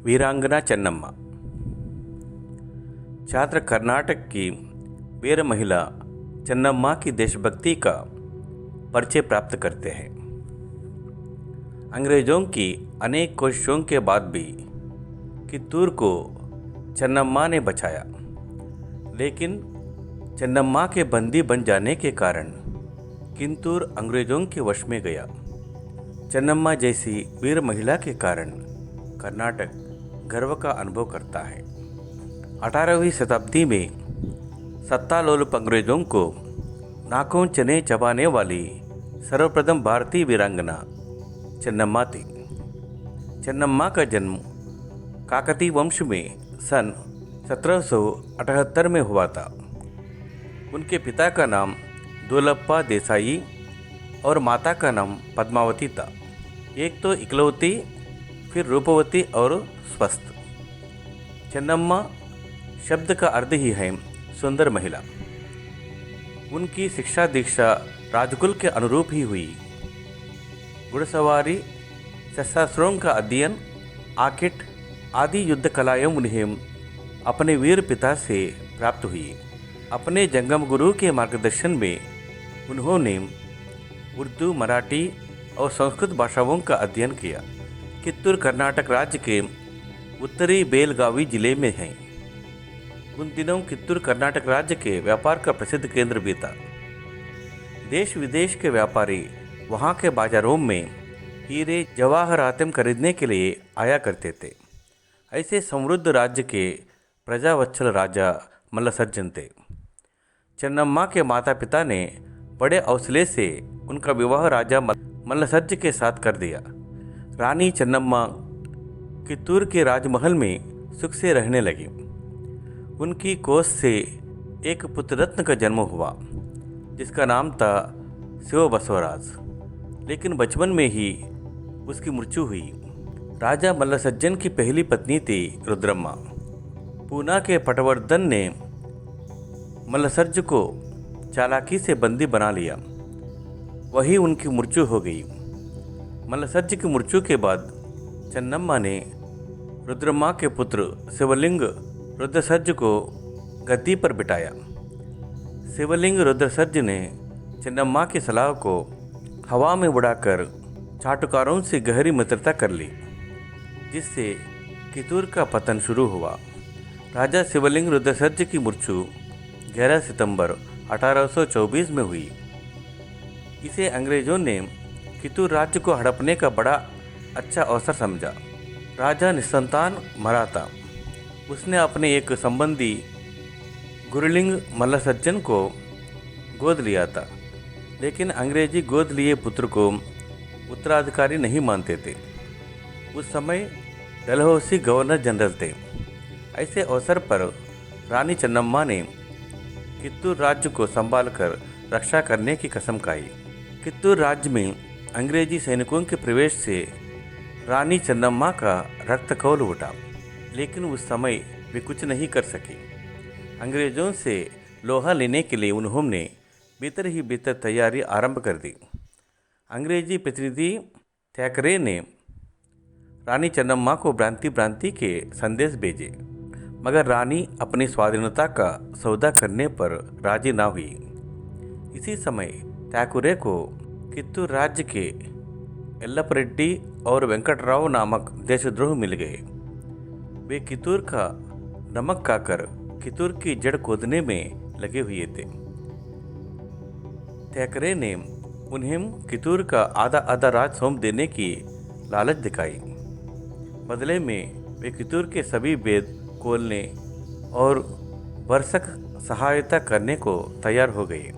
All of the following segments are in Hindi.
वीरांगना चेन्नम्मा। छात्र कर्नाटक की वीर महिला चेन्नम्मा की देशभक्ति का परिचय प्राप्त करते हैं। अंग्रेज़ों की अनेक कोशिशों के बाद भी कित्तूर को चेन्नम्मा ने बचाया, लेकिन चेन्नम्मा के बंदी बन जाने के कारण कित्तूर अंग्रेज़ों के वश में गया। चेन्नम्मा जैसी वीर महिला के कारण कर्नाटक गर्व का अनुभव करता है। 18वीं शताब्दी में सत्तालोलुप अंग्रेज़ों को नाकों चने चबाने वाली सर्वप्रथम भारतीय वीरांगना चेन्नम्मा थी। चेन्नम्मा का जन्म काकतीय वंश में सन 1778 में हुआ था। उनके पिता का नाम दोलप्पा देसाई और माता का नाम पद्मावती था। एक तो इकलौती, फिर रूपवती और स्वस्थ। चेन्नम्मा शब्द का अर्थ ही है सुंदर महिला। उनकी शिक्षा दीक्षा राजकुल के अनुरूप ही हुई। घुड़सवारी, शस्त्रास्त्रों का अध्ययन, आकिट आदि युद्ध कलाएं उन्हें अपने वीर पिता से प्राप्त हुई। अपने जंगम गुरु के मार्गदर्शन में उन्होंने उर्दू, मराठी और संस्कृत भाषाओं का अध्ययन किया। कित्तूर कर्नाटक राज्य के उत्तरी बेलगावी जिले में है। उन दिनों कित्तूर कर्नाटक राज्य के व्यापार का प्रसिद्ध केंद्र भी था। देश विदेश के व्यापारी वहाँ के बाजारों में हीरे जवाहरातें खरीदने के लिए आया करते थे। ऐसे समृद्ध राज्य के प्रजावत्सल राजा मल्लसर्जन थे। चेन्नम्मा के माता पिता ने बड़े हौसले से उनका विवाह राजा मल्लसर्ज के साथ कर दिया। रानी चेन्नम्मा कित्तूर के राजमहल में सुख से रहने लगी। उनकी कोख से एक पुत्र रत्न का जन्म हुआ, जिसका नाम था शिव बसवराज। लेकिन बचपन में ही उसकी मृत्यु हुई। राजा मल्लसर्जन की पहली पत्नी थी रुद्रम्मा। पूना के पटवर्धन ने मल्लसर्ज को चालाकी से बंदी बना लिया। वही उनकी मृत्यु हो गई। मल्लसर्ज की मृत्यु के बाद चेन्नम्मा ने रुद्रम्मा के पुत्र शिवलिंग रुद्रसर्ज को गद्दी पर बिठाया। शिवलिंग रुद्रसर्ज ने चेन्नम्मा की सलाह को हवा में उड़ाकर चाटुकारों से गहरी मित्रता कर ली, जिससे कित्तूर का पतन शुरू हुआ। राजा शिवलिंग रुद्रसर्ज की मृत्यु 11 सितंबर 1824 में हुई। इसे अंग्रेज़ों ने कित्तूर राज्य को हड़पने का बड़ा अच्छा अवसर समझा। राजा निसंतान मरा था। उसने अपने एक संबंधी गुरुलिंग मल्लसर्जन को गोद लिया था, लेकिन अंग्रेजी गोद लिए पुत्र को उत्तराधिकारी नहीं मानते थे। उस समय डलहौसी गवर्नर जनरल थे। ऐसे अवसर पर रानी चेन्नम्मा ने कित्तूर राज्य को संभालकर रक्षा करने की कसम खाई। कित्तूर राज्य में अंग्रेजी सैनिकों के प्रवेश से रानी चेन्नम्मा का रक्त खौल उठा, लेकिन उस समय वे कुछ नहीं कर सकी। अंग्रेज़ों से लोहा लेने के लिए उन्होंने भीतर ही भीतर तैयारी आरंभ कर दी। अंग्रेजी प्रतिनिधि थैकरे ने रानी चेन्नम्मा को भ्रांति के संदेश भेजे, मगर रानी अपनी स्वाधीनता का सौदा करने पर राजी ना हुई। इसी समय थैकरे को कित्तूर राज्य के एल्लपरेड्डी और वेंकटराव नामक देशद्रोह मिल गए। वे कित्तूर का नमक खाकर कित्तूर की जड़ खोदने में लगे हुए थे। थैकरे ने उन्हें कित्तूर का आधा आधा राज सौंप देने की लालच दिखाई। बदले में वे कित्तूर के सभी भेद खोलने और भरसक सहायता करने को तैयार हो गए।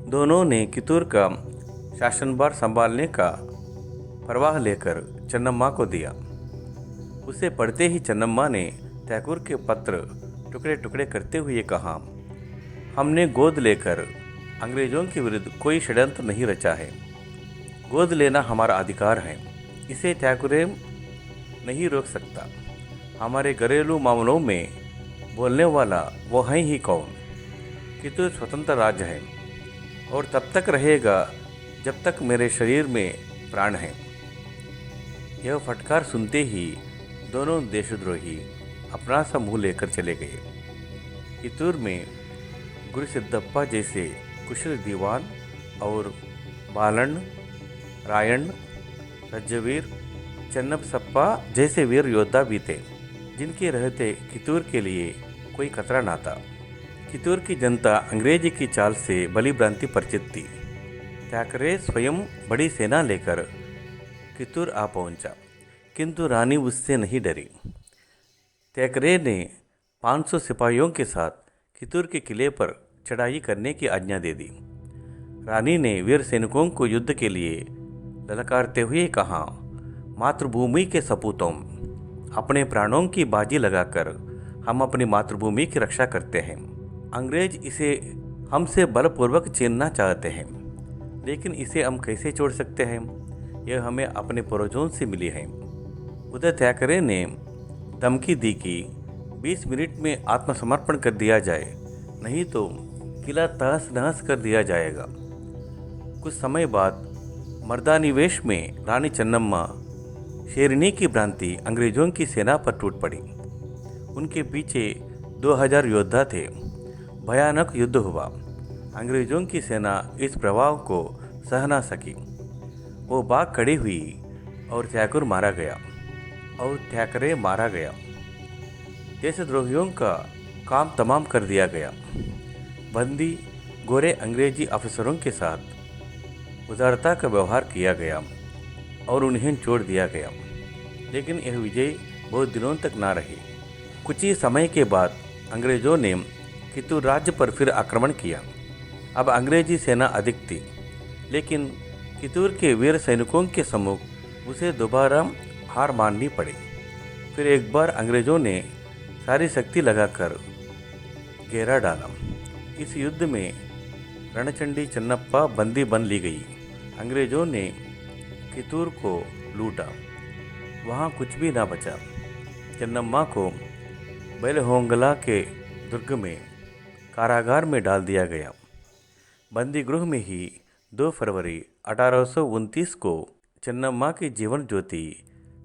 दोनों ने कित्तूर का शासनभार संभालने का प्रवाह लेकर चेन्नम्मा को दिया। उसे पढ़ते ही चेन्नम्मा ने थैकूर के पत्र टुकड़े टुकड़े करते हुए कहा, हमने गोद लेकर अंग्रेज़ों के विरुद्ध कोई षड्यंत्र नहीं रचा है। गोद लेना हमारा अधिकार है। इसे थैकूर नहीं रोक सकता। हमारे घरेलू मामलों में बोलने वाला वो है ही कौन। कित्तूर स्वतंत्र राज्य है और तब तक रहेगा जब तक मेरे शरीर में प्राण है। यह फटकार सुनते ही दोनों देशद्रोही अपना सा मुँह लेकर चले गए। कितूर में गुरु सिद्धप्पा जैसे कुशल दीवान और बालण्ण, रायण्ण, रज्जवीर, चन्नबसप्पा जैसे वीर योद्धा भी थे, जिनके रहते कितूर के लिए कोई खतरा ना था। कितूर की जनता अंग्रेजी की चाल से भली भांति परिचित थी। थैकरे स्वयं बड़ी सेना लेकर कितूर आ पहुंचा, किंतु रानी उससे नहीं डरी। थैकरे ने 500 सिपाहियों के साथ कितूर के किले पर चढ़ाई करने की आज्ञा दे दी। रानी ने वीर सैनिकों को युद्ध के लिए ललकारते हुए कहा, मातृभूमि के सपूतों, अपने प्राणों की बाजी लगाकर हम अपनी मातृभूमि की रक्षा करते हैं। अंग्रेज इसे हमसे बलपूर्वक छीनना चाहते हैं, लेकिन इसे हम कैसे छोड़ सकते हैं? यह हमें अपने पूर्वजों से मिली है। उधर थैकरे ने धमकी दी कि 20 मिनट में आत्मसमर्पण कर दिया जाए, नहीं तो किला तहस नहस कर दिया जाएगा। कुछ समय बाद मर्दानिवेश में रानी चन्नम्मा शेरनी की भ्रांति अंग्रेजों की सेना पर टूट पड़ी। उनके पीछे 2000 योद्धा थे। भयानक युद्ध हुआ। अंग्रेजों की सेना इस प्रभाव को सह न सकी। वो भाग खड़ी हुई और थैकरे मारा गया। देशद्रोहियों का काम तमाम कर दिया गया। बंदी गोरे अंग्रेजी अफसरों के साथ उदारता का व्यवहार किया गया और उन्हें छोड़ दिया गया, लेकिन यह विजय बहुत दिनों तक ना रही। कुछ ही समय के बाद अंग्रेजों ने कितूर राज्य पर फिर आक्रमण किया। अब अंग्रेजी सेना अधिक थी, लेकिन कितूर के वीर सैनिकों के सम्मुख उसे दोबारा हार माननी पड़ी। फिर एक बार अंग्रेजों ने सारी शक्ति लगाकर घेरा डाला। इस युद्ध में रणचंडी चन्नप्पा बंदी बन ली गई। अंग्रेजों ने कितूर को लूटा, वहाँ कुछ भी ना बचा। चन्नम्मा को बेलहोंगला के दुर्ग में कारागार में डाल दिया गया। बंदी गृह में ही 2 फरवरी 1829 को चन्नम्मा की जीवन ज्योति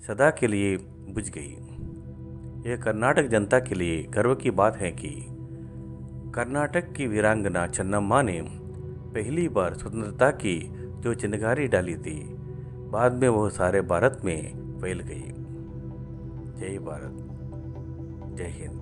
सदा के लिए बुझ गई। यह कर्नाटक जनता के लिए गर्व की बात है कि कर्नाटक की वीरांगना चन्नम्मा ने पहली बार स्वतंत्रता की जो चिनगारी डाली थी, बाद में वह सारे भारत में फैल गई। जय भारत, जय हिंद।